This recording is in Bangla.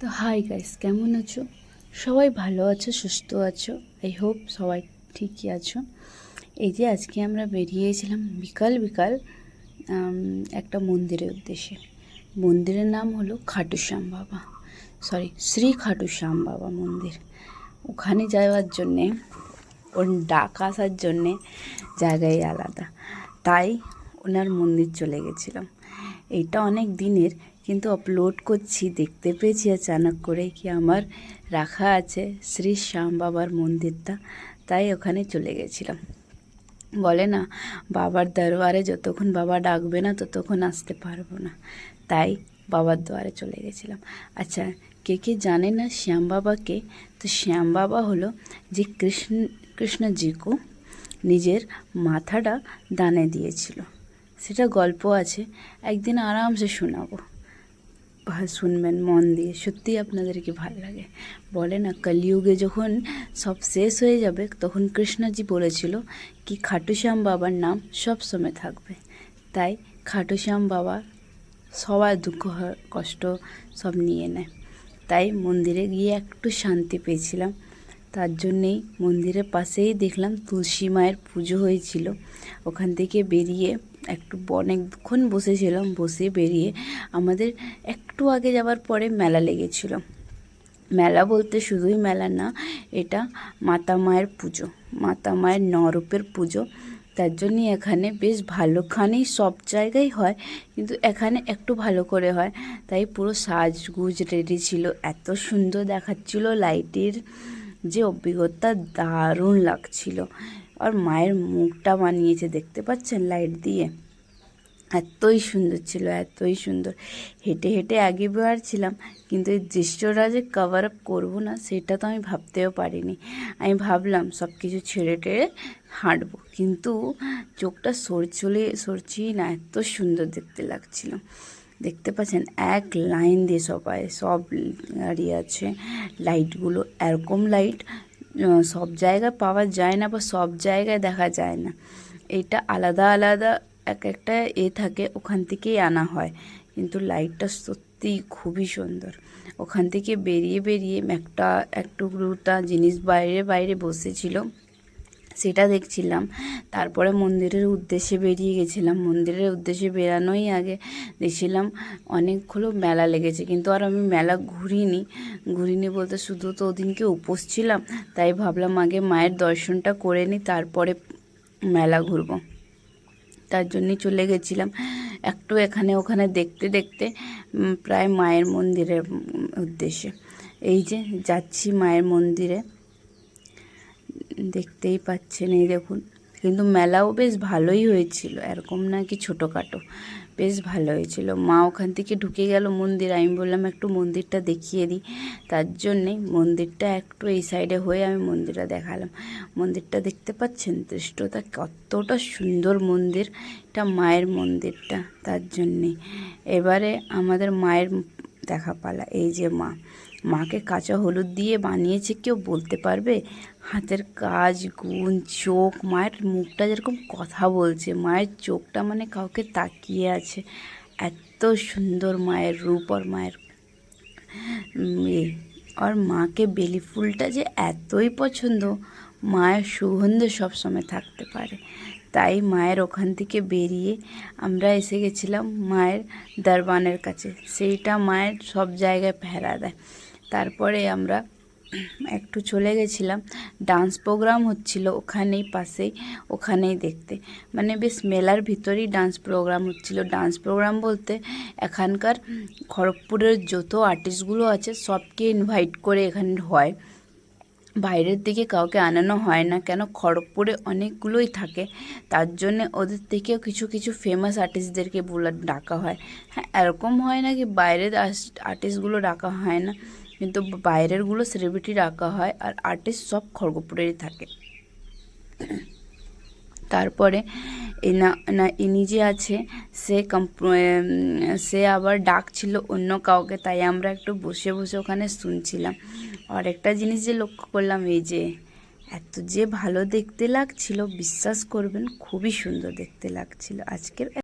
তো হাই গাইস, কেমন আছো? সবাই ভালো আছো, সুস্থ আছো? আই হোপ সবাই ঠিকই আছো। এই যে আজকে আমরা বেরিয়েছিলাম বিকাল বিকাল একটা মন্দিরের উদ্দেশ্যে। মন্দিরের নাম হলো খাটু শ্যাম বাবা, শ্রী খাটু শ্যাম বাবা মন্দির। ওখানে যাওয়ার জন্যে, ওর ডাক আসার জন্যে জায়গায় আলাদা, তাই ওনার মন্দির চলে গেছিলাম। এইটা অনেক দিনের, কিন্তু আপলোড করছি, দেখতে পেয়েছি আচানক করে কি আমার রাখা আছে শ্রী শ্যাম বাবার মন্দিরটা, তাই ওখানে চলে গেছিলাম। বলে না, বাবার দরবারে যতক্ষণ বাবা ডাকবে না ততক্ষণ আসতে পারবো না, তাই বাবার দ্বারে চলে গেছিলাম। আচ্ছা, কে কে জানে না শ্যাম বাবাকে? তো শ্যাম বাবা হলো যে কৃষ্ণজিকে নিজের মাথাটা দানে দিয়েছিল, সেটা গল্প আছে, একদিন আরামসে শোনাবো, শুনবেন মন দিয়ে, সত্যি আপনাদেরকে ভালো লাগে। বলে না, কলিযুগে যখন সব শেষ হয়ে যাবে তখন কৃষ্ণজি বলেছিল কি খাটু শ্যাম বাবার নাম সব সময় থাকবে। তাই খাটু শ্যাম বাবা সবার দুঃখ কষ্ট সব নিয়ে নেয়। তাই মন্দিরে গিয়ে একটু শান্তি পেয়েছিলাম। তার জন্যেই মন্দিরের পাশেই দেখলাম তুলসী মায়ের পুজো হয়েছিল। ওখান থেকে বেরিয়ে একটু অনেকক্ষণ বসেছিলাম, বসে বেরিয়ে আমাদের একটু আগে যাওয়ার পরে মেলা লেগেছিল। মেলা বলতে শুধুই মেলা না, এটা মাতা মায়ের পুজো, মাতা মায়ের নরূপের পুজো। তার জন্যই এখানে বেশ ভালোখানেই, সব জায়গায় হয় কিন্তু এখানে একটু ভালো করে হয়। তাই পুরো সাজগুজ রেডি ছিল, এত সুন্দর দেখাচ্ছিল, লাইটের যে অভিজ্ঞতা দারুণ লাগছিল। আর মায়ের মুখটা বানিয়েছে, দেখতে পাচ্ছেন লাইট দিয়ে, এতই সুন্দর ছিল, এতই সুন্দর। হেঁটে হেঁটে আগে বেরোচ্ছিলাম, কিন্তু এই দৃশ্যটা যে কভার আপ করবো না সেটা তো আমি ভাবতেও পারিনি। আমি ভাবলাম সব কিছু ছেড়ে টেড়ে হাঁটবো, কিন্তু চোখটা সরছেই না, এত সুন্দর দেখতে লাগছিল। দেখতে পাচ্ছেন এক লাইন দিয়ে সবাই, সব গাড়ি আছে, লাইটগুলো এরকম লাইট সব জায়গায় পাওয়া যায় না বা সব জায়গায় দেখা যায় না। এটা আলাদা আলাদা এক একটা থাকে, ওখান থেকেই আনা হয়, কিন্তু লাইটটা সত্যিই খুবই সুন্দর। ওখান থেকে বেরিয়ে বেরিয়ে একটুটা জিনিস বাইরে বাইরে বসেছিল, সেটা দেখছিলাম। তারপরে মন্দিরের উদ্দেশ্যে বেরিয়ে গেছিলাম। মন্দিরের উদ্দেশ্যে বেরানোই আগে দেখছিলাম অনেকগুলো মেলা লেগেছে, কিন্তু আর আমি মেলা ঘুরিনি বলতে শুধু তো ওদিনকে উপোস ছিলাম, তাই ভাবলাম আগে মায়ের দর্শনটা করে নিই, তারপরে মেলা ঘুরবো। তার জন্যই চলে গেছিলাম একটু এখানে ওখানে দেখতে দেখতে, প্রায় মায়ের মন্দিরের উদ্দেশ্যে। এই যে যাচ্ছি মায়ের মন্দিরে, দেখতেই পাচ্ছেন, এই দেখুন। কিন্তু মেলাও বেশ ভালোই হয়েছিল, এরকম না কি ছোটোখাটো, বেশ ভালো হয়েছিল। মা ওখান থেকে ঢুকে গেল মন্দির, আমি বললাম একটু মন্দিরটা দেখিয়ে দিই, তার জন্যে মন্দিরটা একটু এই সাইডে হয়ে আমি মন্দিরটা দেখালাম। মন্দিরটা দেখতে পাচ্ছেন, দৃশ্যটা কতটা সুন্দর মন্দির, এটা মায়ের মন্দিরটা, তার জন্যে এবারে আমাদের মায়ের দেখা পালা। এই যে মাকে কাঁচা হলুদ দিয়ে বানিয়েছে, কেউ বলতে পারবে? হাতের কাজ, গুণ, চোখ, মায়ের মুখটা যেরকম কথা বলছে, মায়ের চোখটা মানে কাউকে তাকিয়ে আছে, এত সুন্দর মায়ের রূপ। আর মায়ের আর মাকে বেলি ফুলটা যে এতই পছন্দ, মায়ের সুগন্ধ সবসময় থাকতে পারে। তাই মায়ের ওখান থেকে বেরিয়ে আমরা এসে গেছিলাম মায়ের দরবানের কাছে, সেইটা মায়ের সব জায়গায় ফেরা দেয়। তারপরে আমরা একটু চলে গেছিলাম, ডান্স প্রোগ্রাম হচ্ছিল ওখানেই পাশেই, ওখানেই দেখতে, মানে বেশ মেলার ভিতরেই ডান্স প্রোগ্রাম হচ্ছিল। ডান্স প্রোগ্রাম বলতে এখানকার খড়গপুরের যত আর্টিস্টগুলো আছে সবকে ইনভাইট করে এখানে হয়, বাইরের দিকে কাউকে আনানো হয় না, কেন খড়গপুরে অনেকগুলোই থাকে, তার জন্যে ওদের থেকেও কিছু কিছু ফেমাস আর্টিস্টদেরকে ডাকা হয়। হ্যাঁ, এরকম হয় না কি বাইরের আর্টিস্টগুলো ডাকা হয় না, কিন্তু বাইরেরগুলো সেলিব্রিটি ডাকা হয়, আর আর্টিস্ট সব খড়গপুরেরই থাকে। তারপরে ইনি যে আছে সে আবার ডাকছিল অন্য কাউকে, তাই আমরা একটু বসে বসে ওখানে শুনছিলাম। আর একটা জিনিস যে লক্ষ্য করলাম, এই যে এত যে ভালো দেখতে লাগছিল, বিশ্বাস করবেন খুবই সুন্দর দেখতে লাগছিল আজকের